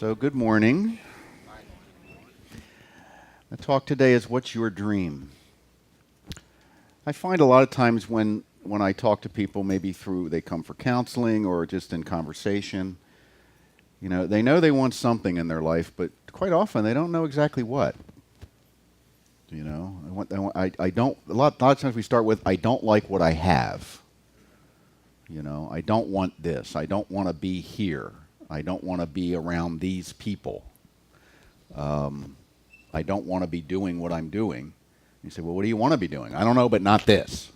So, good morning. The talk today is what's your dream? I find a lot of times when I talk to people, maybe through they come for counseling or just in conversation, they know they want something in their life, but quite often they don't know exactly what. I don't. A lot of times we start with, I don't like what I have. I don't want this. I don't want to be here. I don't want to be around these people. I don't want to be doing what I'm doing. You say, well, what do you want to be doing? I don't know, but not this.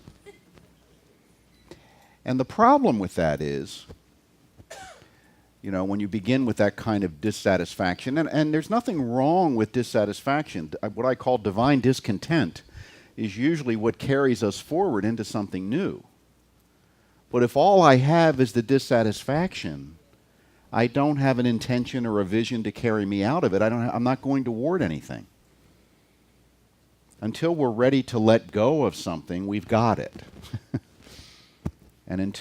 And the problem with that is, when you begin with that kind of dissatisfaction, and there's nothing wrong with dissatisfaction. What I call divine discontent is usually what carries us forward into something new. But if all I have is the dissatisfaction, I don't have an intention or a vision to carry me out of it. I'm not going toward anything. Until we're ready to let go of something, we've got it. And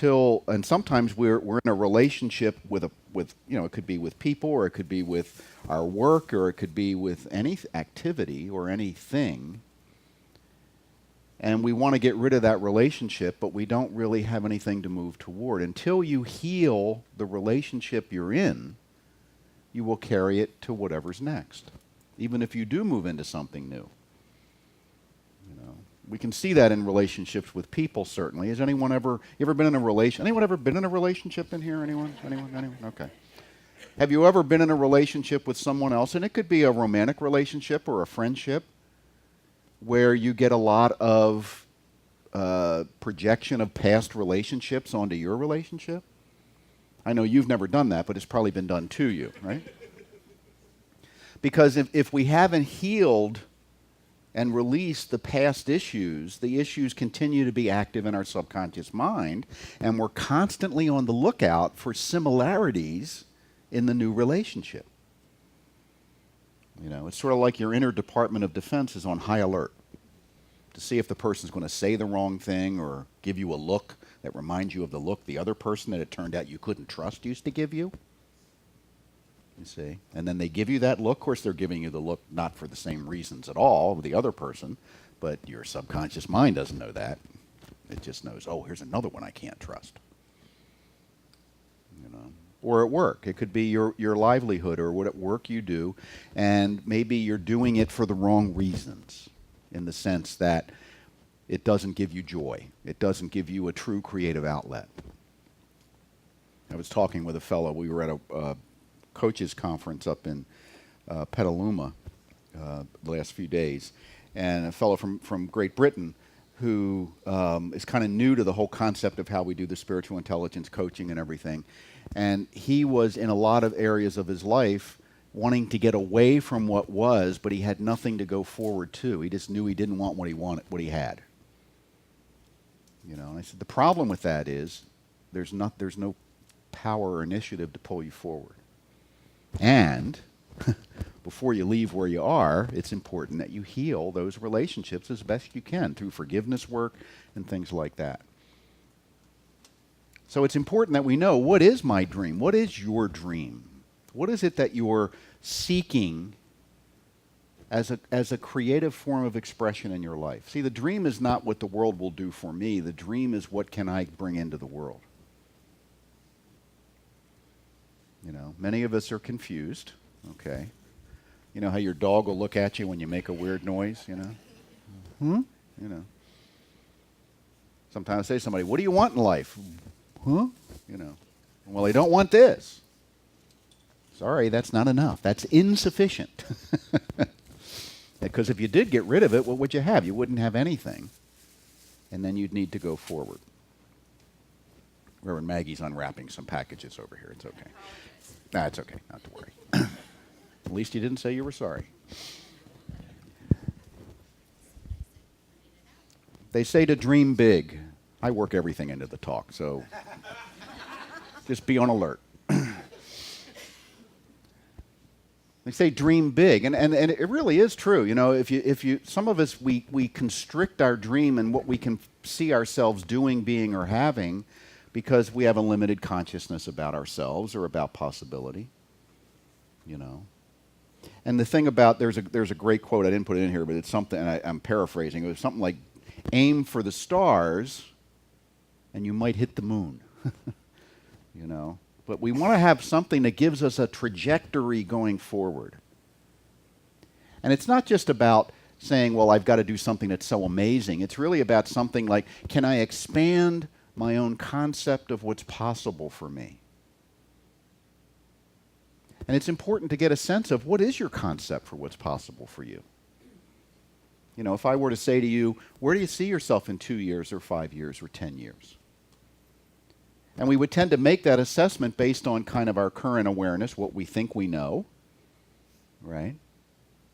sometimes we're in a relationship with it could be with people, or it could be with our work, or it could be with any activity or anything. And we want to get rid of that relationship, but we don't really have anything to move toward. Until you heal the relationship you're in, you will carry it to whatever's next, even if you do move into something new. We can see that in relationships with people, certainly. Has anyone ever been in a relationship in here? Anyone? Okay. Have you ever been in a relationship with someone else? And it could be a romantic relationship or a friendship, where you get a lot of projection of past relationships onto your relationship. I know you've never done that, but it's probably been done to you, right? Because if we haven't healed and released the past issues, the issues continue to be active in our subconscious mind, and we're constantly on the lookout for similarities in the new relationship. It's sort of like your inner Department of Defense is on high alert to see if the person's going to say the wrong thing or give you a look that reminds you of the look the other person that it turned out you couldn't trust used to give you. You see? And then they give you that look. Of course, they're giving you the look not for the same reasons at all with the other person, but your subconscious mind doesn't know that. It just knows, oh, here's another one I can't trust. Or at work. It could be your livelihood or what work you do, and maybe you're doing it for the wrong reasons, in the sense that it doesn't give you joy. It doesn't give you a true creative outlet. I was talking with a fellow. We were at a coaches conference up in Petaluma the last few days, and a fellow from Great Britain who is kind of new to the whole concept of how we do the spiritual intelligence coaching and everything. And he was in a lot of areas of his life wanting to get away from what was, but he had nothing to go forward to. He just knew he didn't want what he had. And I said, the problem with that is there's no power or initiative to pull you forward. And before you leave where you are, it's important that you heal those relationships as best you can through forgiveness work and things like that. So it's important that we know, what is my dream? What is your dream? What is it that you're seeking as a creative form of expression in your life? See, the dream is not what the world will do for me. The dream is, what can I bring into the world? Many of us are confused, okay? You know how your dog will look at you when you make a weird noise, Sometimes I say to somebody, what do you want in life? Huh? Well, they don't want this. Sorry, that's not enough. That's insufficient. Because if you did get rid of it, what would you have? You wouldn't have anything. And then you'd need to go forward. Reverend Maggie's unwrapping some packages over here. It's okay. Nah, it's okay. Not to worry. At least you didn't say you were sorry. They say to dream big. I work everything into the talk, so just be on alert. They say dream big, and it really is true. If you some of us we constrict our dream and what we can see ourselves doing, being, or having, because we have a limited consciousness about ourselves or about possibility. you know. And the thing about, there's a great quote, I didn't put it in here, but it's something, and I'm paraphrasing, it was something like, aim for the stars and you might hit the moon, you know. But we want to have something that gives us a trajectory going forward. And it's not just about saying, well, I've got to do something that's so amazing. It's really about something like, can I expand my own concept of what's possible for me? And it's important to get a sense of what is your concept for what's possible for you. You know, if I were to say to you, where do you see yourself in 2 years or 5 years or 10 years? And we would tend to make that assessment based on kind of our current awareness, what we think we know, right?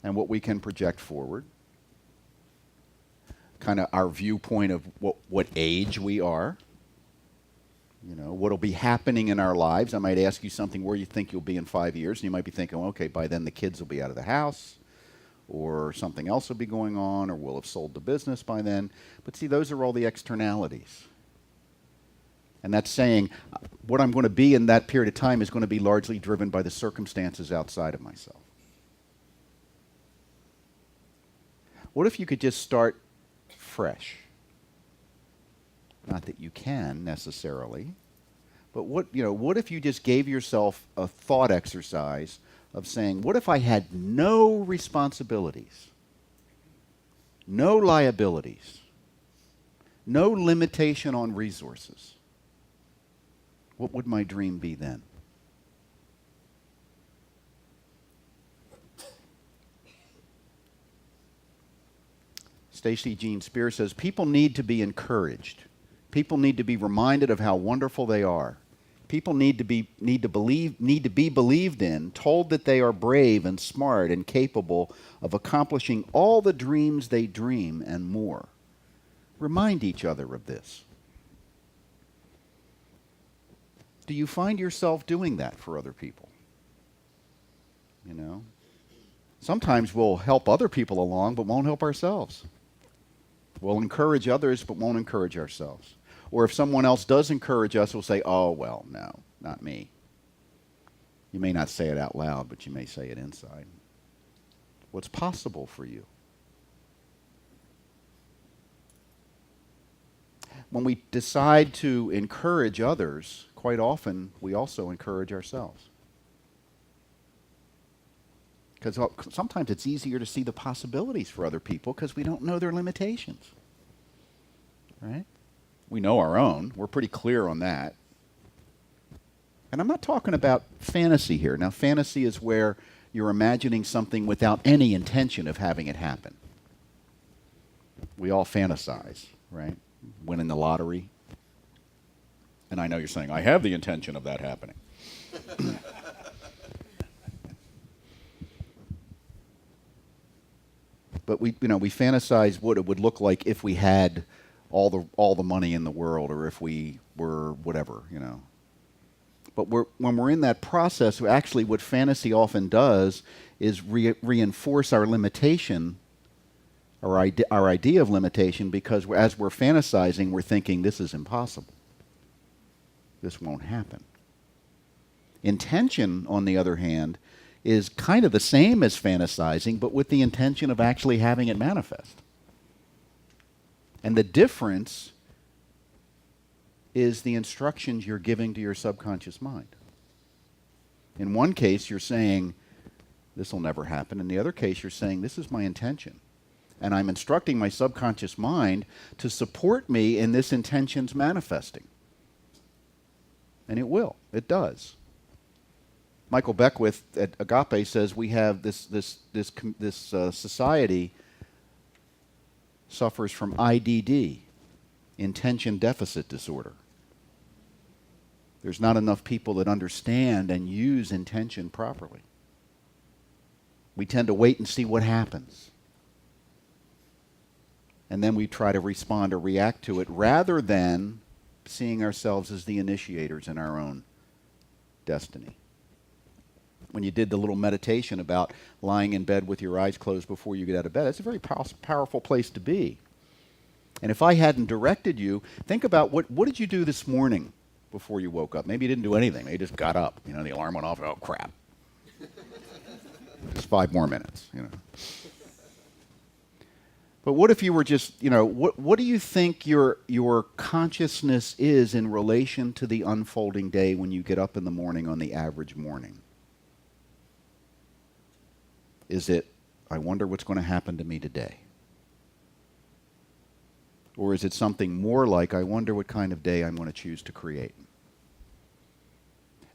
And what we can project forward. Kind of our viewpoint of what age we are. You know, what will be happening in our lives. I might ask you something, where you think you'll be in 5 years, and you might be thinking, well, okay, by then the kids will be out of the house, or something else will be going on, or we'll have sold the business by then. But see, those are all the externalities. And that's saying what I'm going to be in that period of time is going to be largely driven by the circumstances outside of myself. What if you could just start fresh? Not that you can necessarily, but what if you just gave yourself a thought exercise of saying, what if I had no responsibilities, no liabilities, no limitation on resources? What would my dream be then? Stacy Jean Spear says, people need to be encouraged. People need to be reminded of how wonderful they are. People need to be believed in, told that they are brave and smart and capable of accomplishing all the dreams they dream and more. Remind each other of this. Do you find yourself doing that for other people? You know? Sometimes we'll help other people along, but won't help ourselves. We'll encourage others, but won't encourage ourselves. Or if someone else does encourage us, we'll say, oh, well, no, not me. You may not say it out loud, but you may say it inside. What's possible for you? When we decide to encourage others, quite often we also encourage ourselves. Because sometimes it's easier to see the possibilities for other people because we don't know their limitations. Right? We know our own. We're pretty clear on that. And I'm not talking about fantasy here. Now, fantasy is where you're imagining something without any intention of having it happen. We all fantasize, right? Winning the lottery. And I know you're saying, I have the intention of that happening. But we fantasize what it would look like if we had all the money in the world, or if we were whatever, you know. But when we're in that process, actually what fantasy often does is reinforce our limitation, our idea of limitation, because as we're fantasizing, we're thinking, this is impossible. This won't happen. Intention, on the other hand, is kind of the same as fantasizing, but with the intention of actually having it manifest. And the difference is the instructions you're giving to your subconscious mind. In one case, you're saying, this will never happen. In the other case, you're saying, this is my intention. And I'm instructing my subconscious mind to support me in this intention's manifesting. And it will. It does. Michael Beckwith at Agape says we have this society suffers from IDD, intention deficit disorder. There's not enough people that understand and use intention properly. We tend to wait and see what happens. And then we try to respond or react to it rather than seeing ourselves as the initiators in our own destiny. When you did the little meditation about lying in bed with your eyes closed before you get out of bed, that's a very powerful place to be. And if I hadn't directed you, think about what did you do this morning before you woke up? Maybe you didn't do anything. Maybe you just got up. You know, the alarm went off. Oh, crap. 5 more minutes, But what if you were just, what do you think your consciousness is in relation to the unfolding day when you get up in the morning on the average morning? Is it, I wonder what's going to happen to me today? Or is it something more like, I wonder what kind of day I'm going to choose to create?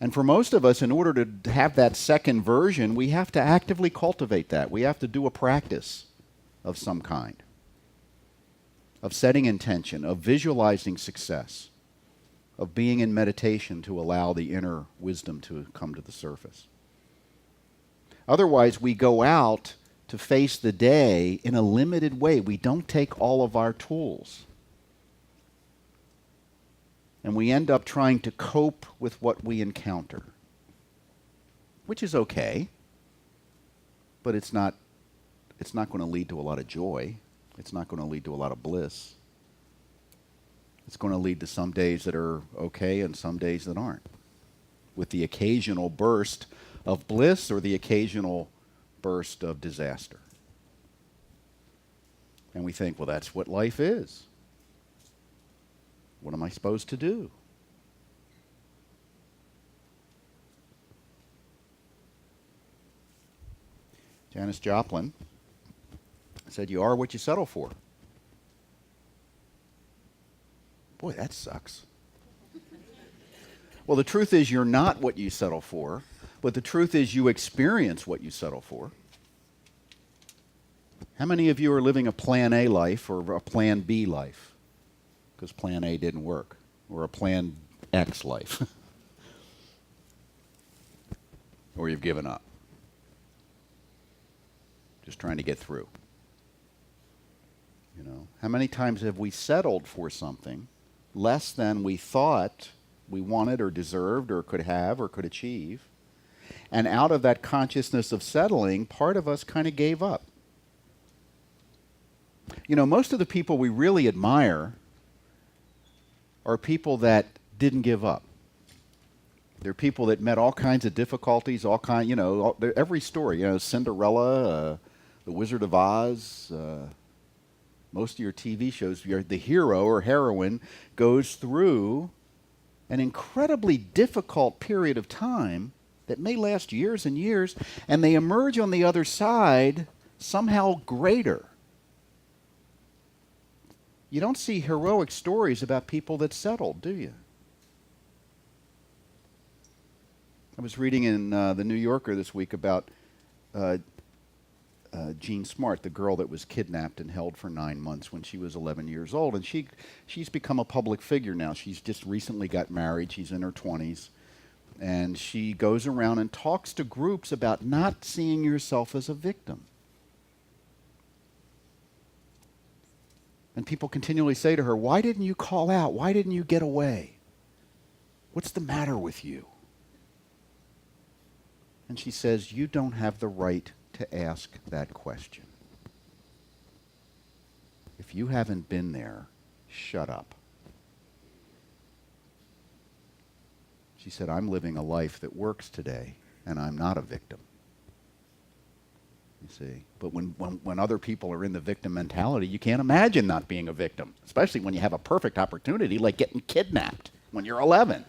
And for most of us, in order to have that second version, we have to actively cultivate that. We have to do a practice of some kind, of setting intention, of visualizing success, of being in meditation to allow the inner wisdom to come to the surface. Otherwise, we go out to face the day in a limited way. We don't take all of our tools. And we end up trying to cope with what we encounter, which is okay, but it's not going to lead to a lot of joy. It's not going to lead to a lot of bliss. It's going to lead to some days that are okay and some days that aren't, with the occasional burst of bliss or the occasional burst of disaster. And we think, well, that's what life is. What am I supposed to do? Janis Joplin said, you are what you settle for. Boy, that sucks. Well, the truth is you're not what you settle for, but the truth is you experience what you settle for. How many of you are living a plan A life or a plan B life? Because plan A didn't work, or a plan X life. Or you've given up. Just trying to get through. How many times have we settled for something less than we thought we wanted or deserved or could have or could achieve? And out of that consciousness of settling, part of us kind of gave up. Most of the people we really admire are people that didn't give up. They're people that met all kinds of difficulties, every story, Cinderella, The Wizard of Oz, most of your TV shows, the hero or heroine goes through an incredibly difficult period of time that may last years and years, and they emerge on the other side somehow greater. You don't see heroic stories about people that settled, do you? I was reading in the New Yorker this week about Jean Smart, the girl that was kidnapped and held for 9 months when she was 11 years old. And she's become a public figure now. She's just recently got married. She's in her 20s. And she goes around and talks to groups about not seeing yourself as a victim. And people continually say to her, why didn't you call out? Why didn't you get away? What's the matter with you? And she says, you don't have the right to ask that question. If you haven't been there, shut up. She said, I'm living a life that works today, and I'm not a victim. You see, but when other people are in the victim mentality, you can't imagine not being a victim, especially when you have a perfect opportunity like getting kidnapped when you're 11.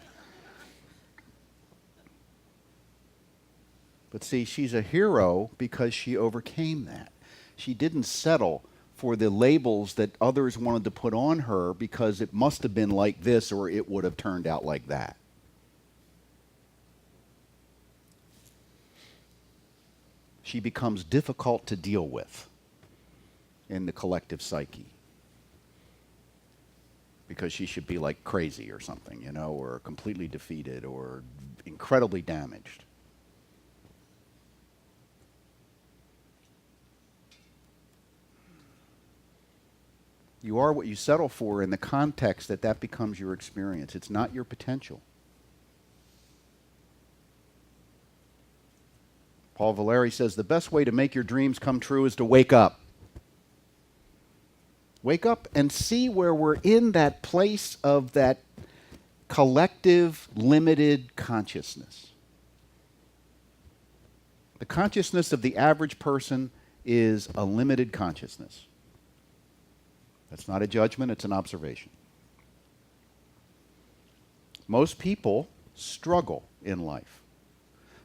But see, she's a hero because she overcame that. She didn't settle for the labels that others wanted to put on her because it must have been like this or it would have turned out like that. She becomes difficult to deal with in the collective psyche because she should be like crazy or something, or completely defeated or incredibly damaged. You are what you settle for in the context that becomes your experience. It's not your potential. Paul Valéry says the best way to make your dreams come true is to wake up. Wake up and see where we're in that place of that collective, limited consciousness. The consciousness of the average person is a limited consciousness. That's not a judgment, it's an observation. Most people struggle in life.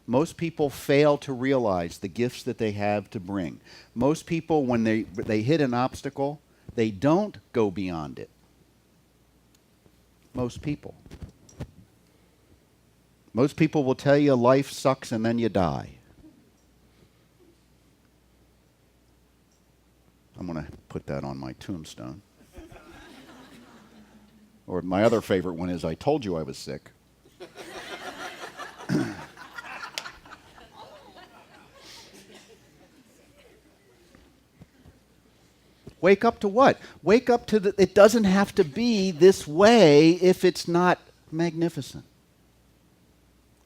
Most people fail to realize the gifts that they have to bring. Most people, when they hit an obstacle, they don't go beyond it. Most people. Most people will tell you life sucks and then you die. I'm going to put that on my tombstone. Or my other favorite one is, I told you I was sick. Wake up to what? Wake up to it doesn't have to be this way if it's not magnificent.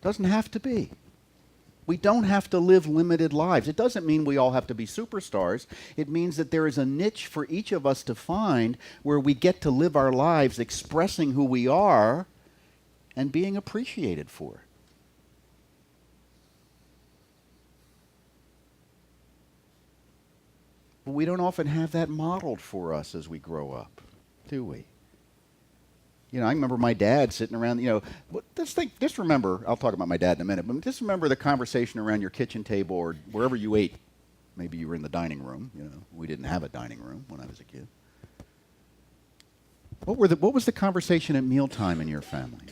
Doesn't have to be. We don't have to live limited lives. It doesn't mean we all have to be superstars. It means that there is a niche for each of us to find where we get to live our lives expressing who we are and being appreciated for it. But we don't often have that modeled for us as we grow up, do we? You know, I remember my dad sitting around, just remember, I'll talk about my dad in a minute, but just remember the conversation around your kitchen table or wherever you ate. Maybe you were in the dining room, We didn't have a dining room when I was a kid. What was the conversation at mealtime in your family?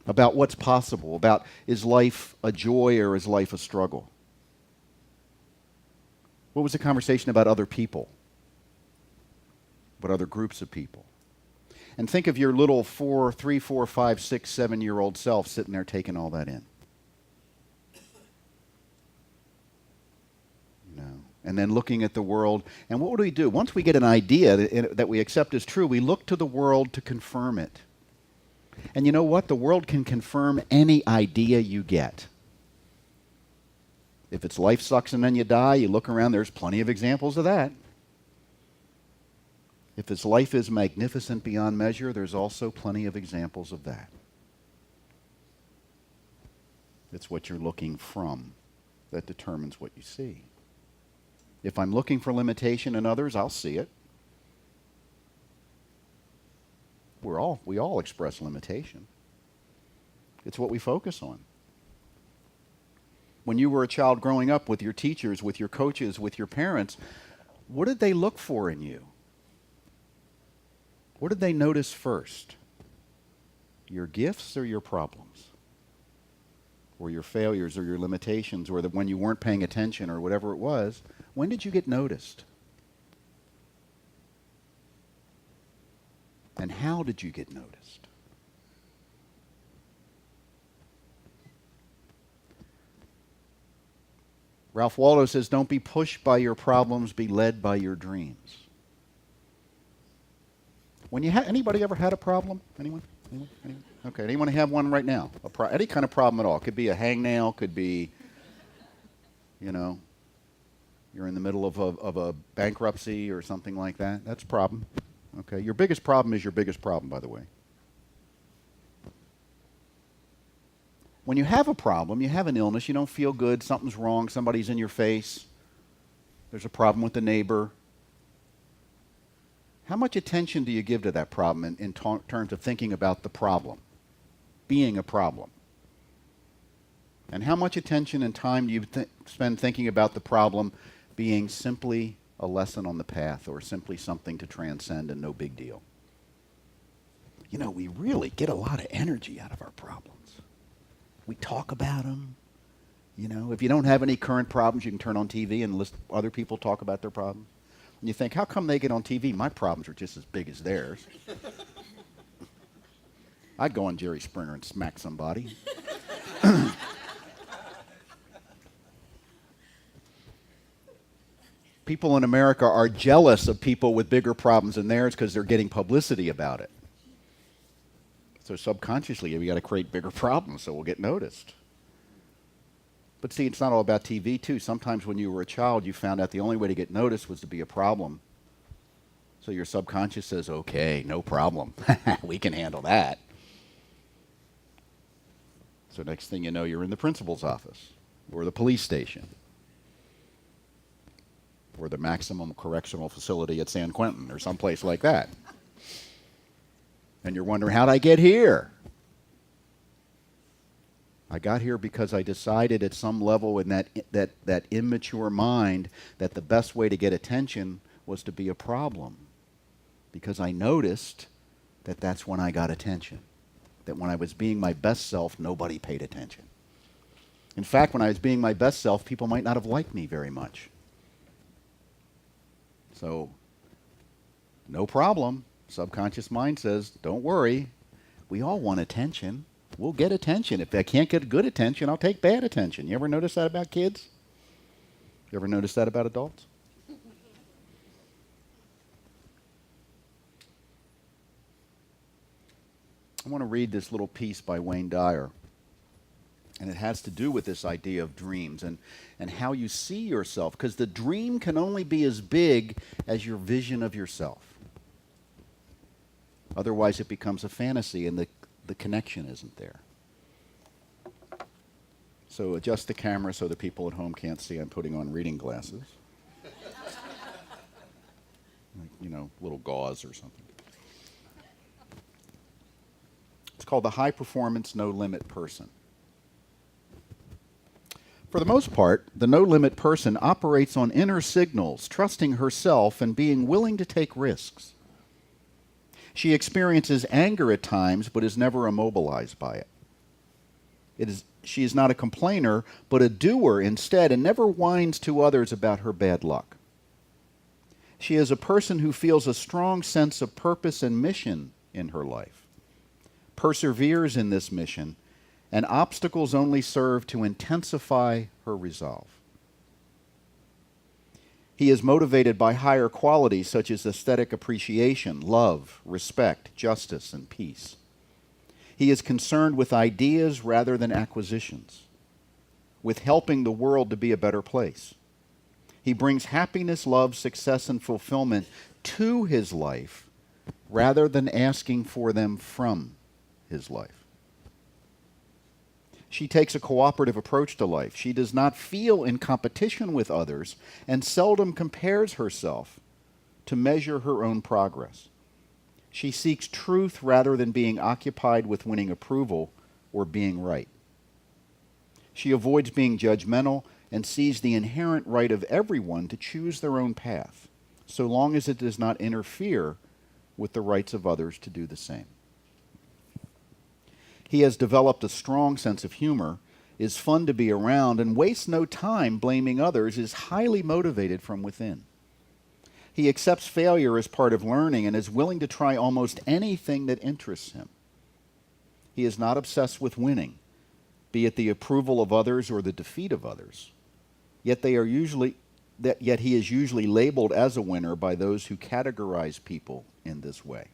About what's possible, about is life a joy or is life a struggle? What was the conversation about other people? About other groups of people? And think of your little 3, 4, 5, 6, 7-year-old self sitting there taking all that in. And then looking at the world. And what do we do? Once we get an idea that we accept as true, we look to the world to confirm it. And you know what? The world can confirm any idea you get. If it's life sucks and then you die, you look around, there's plenty of examples of that. If this life is magnificent beyond measure, there's also plenty of examples of that. It's what you're looking from that determines what you see. If I'm looking for limitation in others, I'll see it. We all express limitation. It's what we focus on. When you were a child growing up with your teachers, with your coaches, with your parents, what did they look for in you? What did they notice first? Your gifts or your problems? Or your failures or your limitations, or when you weren't paying attention or whatever it was? When did you get noticed? And how did you get noticed? Ralph Waldo says, don't be pushed by your problems, be led by your dreams. When you anybody ever had a problem? Anyone? Okay, anyone have one right now? Any kind of problem at all. Could be a hangnail, could be, you're in the middle of a bankruptcy or something like that. That's a problem. Okay, your biggest problem is your biggest problem, by the way. When you have a problem, you have an illness, you don't feel good, something's wrong, somebody's in your face, there's a problem with the neighbor. How much attention do you give to that problem in terms of thinking about the problem, being a problem? And how much attention and time do you spend thinking about the problem being simply a lesson on the path or simply something to transcend and no big deal? We really get a lot of energy out of our problems. We talk about them. If you don't have any current problems, you can turn on TV and listen to other people talk about their problems. And you think, how come they get on TV? My problems are just as big as theirs. I'd go on Jerry Springer and smack somebody. People in America are jealous of people with bigger problems than theirs because they're getting publicity about it. So subconsciously, we got to create bigger problems so we'll get noticed. But see, it's not all about TV, too. Sometimes when you were a child, you found out the only way to get noticed was to be a problem. So your subconscious says, okay, no problem. We can handle that. So next thing you know, you're in the principal's office. or the police station, or the maximum correctional facility at San Quentin, or someplace like that. And you're wondering, how'd I get here? I got here because I decided at some level in that immature mind that the best way to get attention was to be a problem. Because I noticed that that's when I got attention. That when I was being my best self, nobody paid attention. In fact, when I was being my best self, people might not have liked me very much. So, no problem. Subconscious mind says, don't worry. We all want attention. We'll get attention. If I can't get good attention, I'll take bad attention. You ever notice that about kids? You ever notice that about adults? I want to read this little piece by Wayne Dyer. And it has to do with this idea of dreams and how you see yourself. Because the dream can only be as big as your vision of yourself. Otherwise, it becomes a fantasy and the connection isn't there. So adjust the camera so the people at home can't see I'm putting on reading glasses. Like, little gauze or something. It's called the High Performance No Limit Person. For the most part, the no-limit person operates on inner signals, trusting herself and being willing to take risks. She experiences anger at times, but is never immobilized by it. She is not a complainer, but a doer instead, and never whines to others about her bad luck. She is a person who feels a strong sense of purpose and mission in her life, perseveres in this mission, and obstacles only serve to intensify her resolve. He is motivated by higher qualities such as aesthetic appreciation, love, respect, justice, and peace. He is concerned with ideas rather than acquisitions, with helping the world to be a better place. He brings happiness, love, success, and fulfillment to his life rather than asking for them from his life. She takes a cooperative approach to life. She does not feel in competition with others and seldom compares herself to measure her own progress. She seeks truth rather than being occupied with winning approval or being right. She avoids being judgmental and sees the inherent right of everyone to choose their own path, so long as it does not interfere with the rights of others to do the same. He has developed a strong sense of humor, is fun to be around, and wastes no time blaming others, is highly motivated from within. He accepts failure as part of learning and is willing to try almost anything that interests him. He is not obsessed with winning, be it the approval of others or the defeat of others. Yet he is usually labeled as a winner by those who categorize people in this way.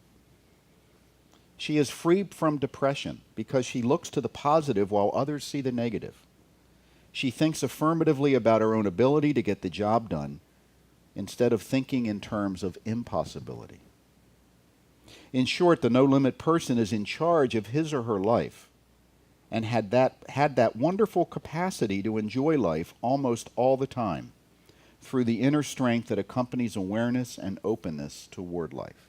She is free from depression because she looks to the positive while others see the negative. She thinks affirmatively about her own ability to get the job done instead of thinking in terms of impossibility. In short, the no-limit person is in charge of his or her life and had that wonderful capacity to enjoy life almost all the time through the inner strength that accompanies awareness and openness toward life.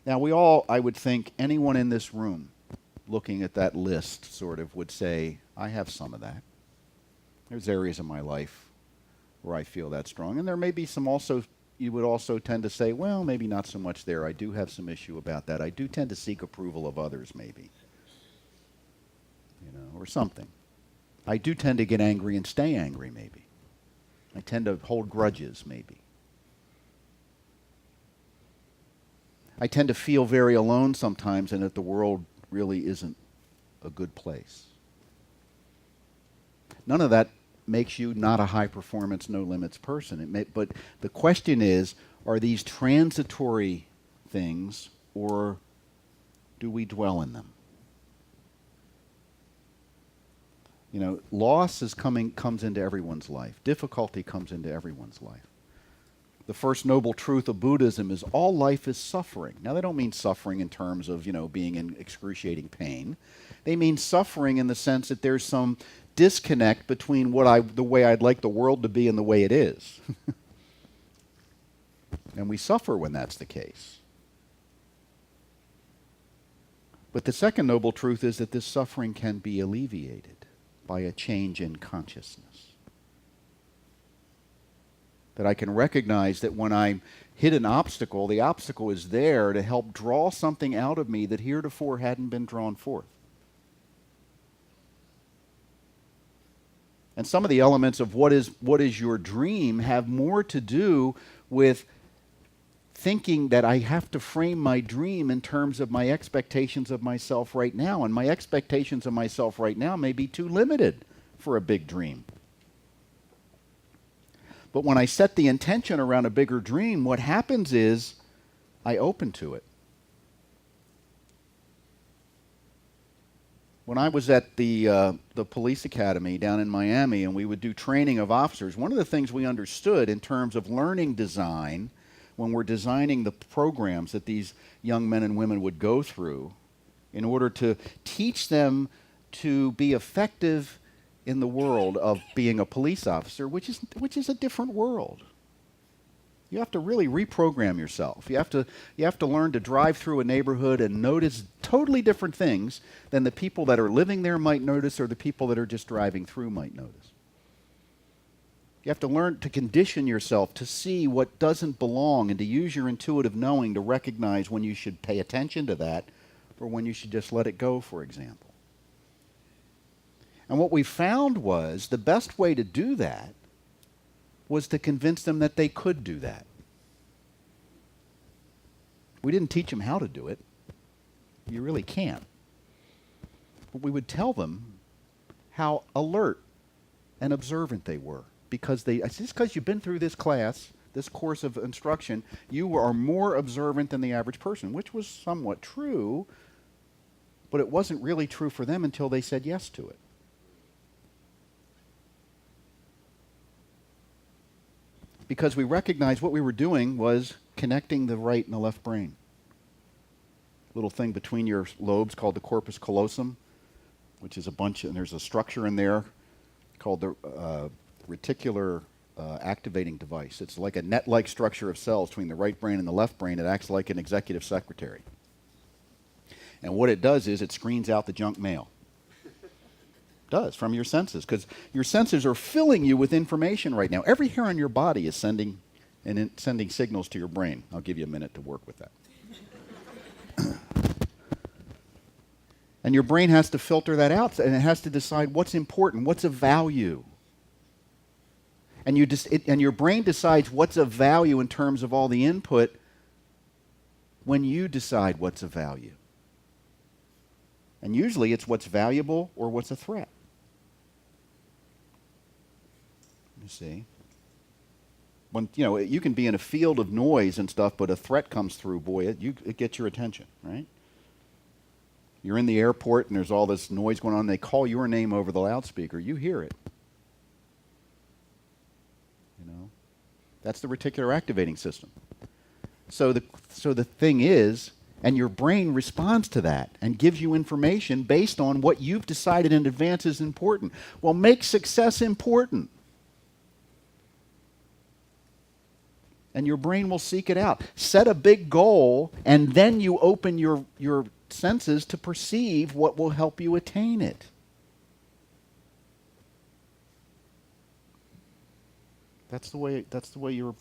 Now, we all, I would think, anyone in this room looking at that list sort of would say, I have some of that. There's areas of my life where I feel that strong. And there may be some also, you would also tend to say, well, maybe not so much there. I do have some issue about that. I do tend to seek approval of others, maybe. Or something. I do tend to get angry and stay angry, maybe. I tend to hold grudges, maybe. I tend to feel very alone sometimes and that the world really isn't a good place. None of that makes you not a high-performance, no-limits person. But the question is, are these transitory things or do we dwell in them? Loss comes into everyone's life. Difficulty comes into everyone's life. The first noble truth of Buddhism is all life is suffering. Now, they don't mean suffering in terms of, being in excruciating pain. They mean suffering in the sense that there's some disconnect between the way I'd like the world to be and the way it is. And we suffer when that's the case. But the second noble truth is that this suffering can be alleviated by a change in consciousness. That I can recognize that when I hit an obstacle, the obstacle is there to help draw something out of me that heretofore hadn't been drawn forth. And some of the elements of what is your dream have more to do with thinking that I have to frame my dream in terms of my expectations of myself right now. And my expectations of myself right now may be too limited for a big dream. But when I set the intention around a bigger dream, what happens is I open to it. When I was at the police academy down in Miami and we would do training of officers, one of the things we understood in terms of learning design when we're designing the programs that these young men and women would go through in order to teach them to be effective in the world of being a police officer, which is a different world. You have to really reprogram yourself. You have to learn to drive through a neighborhood and notice totally different things than the people that are living there might notice or the people that are just driving through might notice. You have to learn to condition yourself to see what doesn't belong and to use your intuitive knowing to recognize when you should pay attention to that or when you should just let it go, for example. And what we found was the best way to do that was to convince them that they could do that. We didn't teach them how to do it. You really can't. But we would tell them how alert and observant they were. Just because you've been through this class, this course of instruction, you are more observant than the average person, which was somewhat true, but it wasn't really true for them until they said yes to it. Because we recognized what we were doing was connecting the right and the left brain. Little thing between your lobes called the corpus callosum, which is and there's a structure in there called the reticular activating device. It's like a net-like structure of cells between the right brain and the left brain. It acts like an executive secretary. And what it does is it screens out the junk mail. Does from your senses, because your senses are filling you with information right now. Every hair on your body is sending signals to your brain. I'll give you a minute to work with that. And your brain has to filter that out, and it has to decide what's important, what's of value. And your brain decides what's of value in terms of all the input when you decide what's of value. And usually it's what's valuable or what's a threat. You see? When, you can be in a field of noise and stuff, but a threat comes through, boy, it gets your attention, right? You're in the airport and there's all this noise going on. They call your name over the loudspeaker. You hear it. That's the reticular activating system. So the thing is, and your brain responds to that and gives you information based on what you've decided in advance is important. Well, make success important. And your brain will seek it out. Set a big goal, and then you open your senses to perceive what will help you attain it. That's the way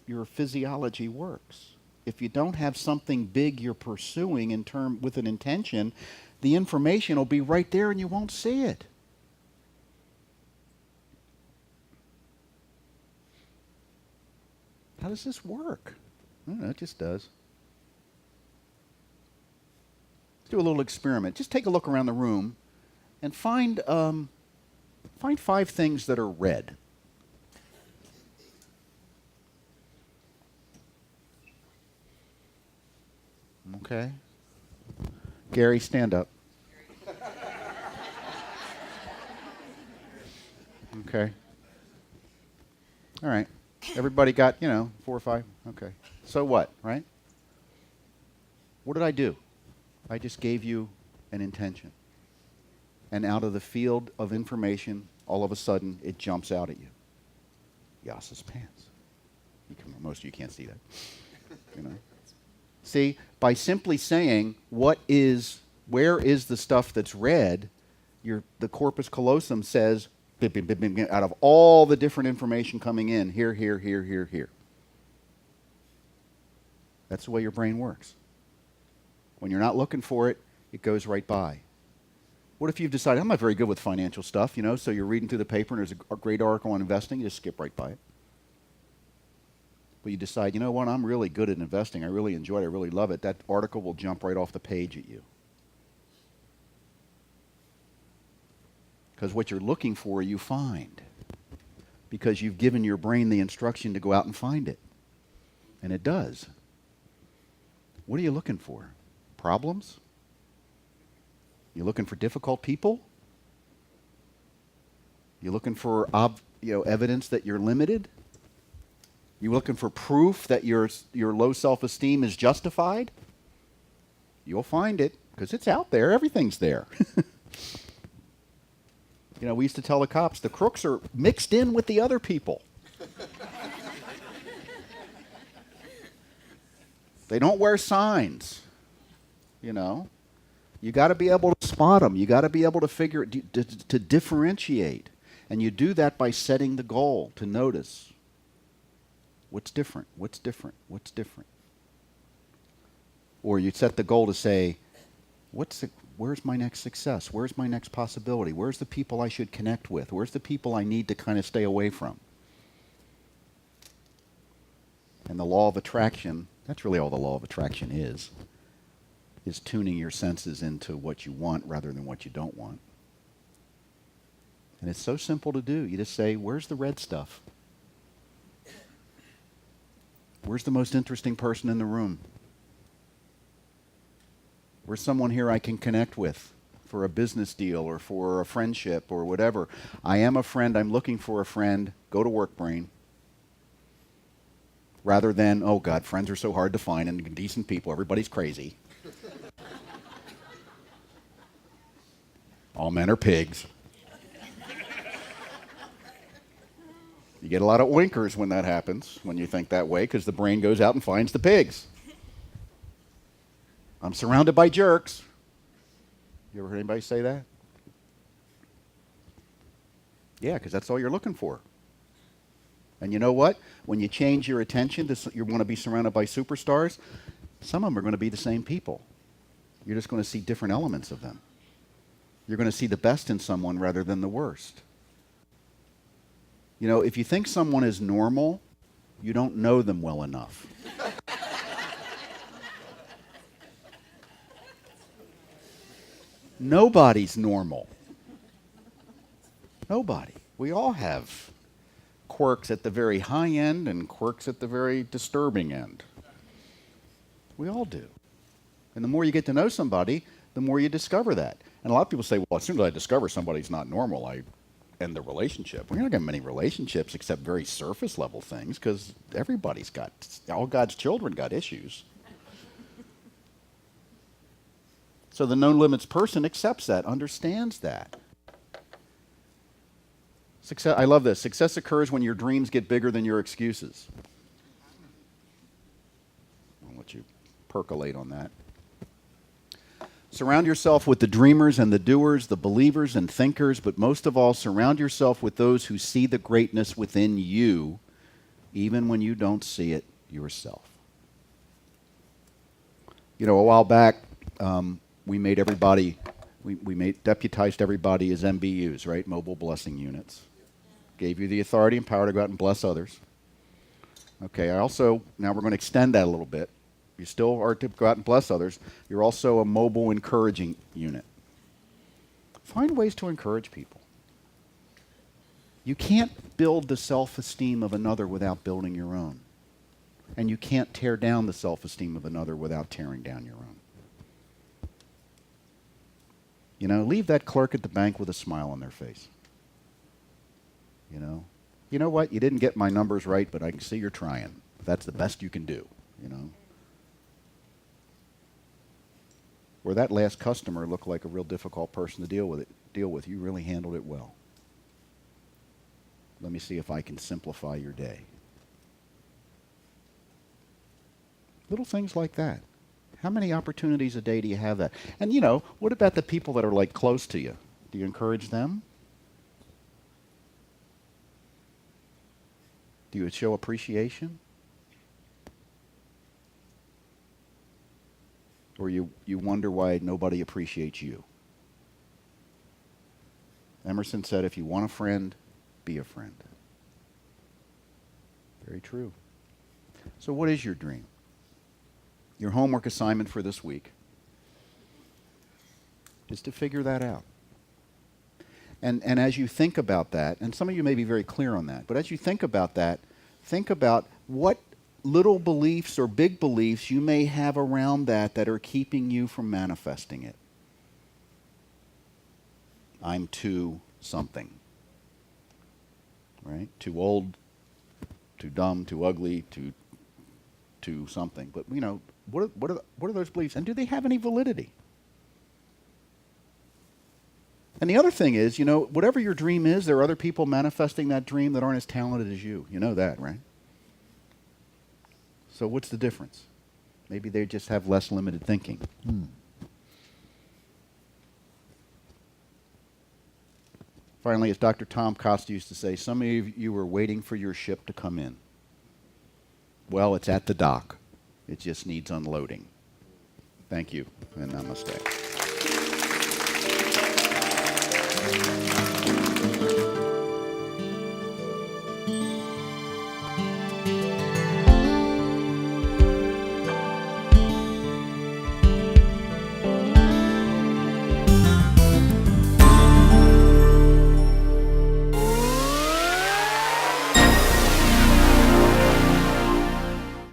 your physiology works. If you don't have something big you're pursuing with an intention, the information will be right there and you won't see it. How does this work? I don't know, it just does. Let's do a little experiment. Just take a look around the room and find 5 things that are red. Okay. Gary, stand up. Okay. All right. Everybody got, 4 or 5? Okay. So what, right? What did I do? I just gave you an intention. And out of the field of information, all of a sudden, it jumps out at you. Yas's pants. Most of you can't see that. See, by simply saying, where is the stuff that's red, the corpus callosum says, bing, bing, bing, bing, out of all the different information coming in, here, here, here, here, here. That's the way your brain works. When you're not looking for it, it goes right by. What if you've decided, I'm not very good with financial stuff, so you're reading through the paper and there's a great article on investing, you just skip right by it. But you decide, you know what, I'm really good at investing, I really enjoy it, I really love it, that article will jump right off the page at you. Because what you're looking for, you find. Because you've given your brain the instruction to go out and find it. And it does. What are you looking for? Problems? You looking for difficult people? You looking for evidence that you're limited? You looking for proof that your low self-esteem is justified? You'll find it because it's out there. Everything's there. We used to tell the cops the crooks are mixed in with the other people. They don't wear signs. You got to be able to spot them. You got to be able to to differentiate. And you do that by setting the goal to notice what's different, what's different, what's different. Or you set the goal to say, where's my next success? Where's my next possibility? Where's the people I should connect with? Where's the people I need to kind of stay away from? And the law of attraction, that's really all the law of attraction is tuning your senses into what you want rather than what you don't want. And it's so simple to do. You just say, where's the red stuff? Where's the most interesting person in the room? Where's someone here I can connect with for a business deal or for a friendship or whatever? I am a friend. I'm looking for a friend. Go to work, brain. Rather than, oh God, friends are so hard to find and decent people. Everybody's crazy. All men are pigs. You get a lot of oinkers when that happens, when you think that way, because the brain goes out and finds the pigs. I'm surrounded by jerks. You ever heard anybody say that? Yeah, because that's all you're looking for. And you know what? When you change your attention to you want to be surrounded by superstars, some of them are going to be the same people. You're just going to see different elements of them. You're going to see the best in someone rather than the worst. If you think someone is normal, you don't know them well enough. Nobody's normal. Nobody. We all have quirks at the very high end and quirks at the very disturbing end. We all do. And the more you get to know somebody, the more you discover that. And a lot of people say, well, as soon as I discover somebody's not normal, I end the relationship. We're not getting many relationships except very surface level things because all God's children got issues. So the no limits person accepts that, understands that. I love this. Success occurs when your dreams get bigger than your excuses. I'll let you percolate on that. Surround yourself with the dreamers and the doers, the believers and thinkers, but most of all, surround yourself with those who see the greatness within you, even when you don't see it yourself. A while back, we deputized everybody as MBUs, right? Mobile blessing units. Gave you the authority and power to go out and bless others. Okay, now we're going to extend that a little bit. You still are to go out and bless others. You're also a mobile encouraging unit. Find ways to encourage people. You can't build the self-esteem of another without building your own. And you can't tear down the self-esteem of another without tearing down your own. Leave that clerk at the bank with a smile on their face. you know what? You didn't get my numbers right, but I can see you're trying. That's the best you can do, you know. Where that last customer looked like a real difficult person to deal with, you really handled it well. Let me see if I can simplify your day. Little things like that. How many opportunities a day do you have that? And you know, what about the people that are like close to you? Do you encourage them? Do you show appreciation? Or you wonder why nobody appreciates you? Emerson said, if you want a friend, be a friend. Very true. So what is your dream? Your homework assignment for this week is to figure that out. And as you think about that, and some of you may be very clear on that, but as you think about that, think about what little beliefs or big beliefs you may have around that are keeping you from manifesting it. I'm too something. Right? Too old, too dumb, too ugly, too something. But you know, what are those beliefs, and do they have any validity? And the other thing is, you know, whatever your dream is, there are other people manifesting that dream that aren't as talented as you. You know that, right? So what's the difference? Maybe they just have less limited thinking. Finally, as Dr. Tom Costa used to say, some of you were waiting for your ship to come in. Well, it's at the dock. It just needs unloading. Thank you, and namaste.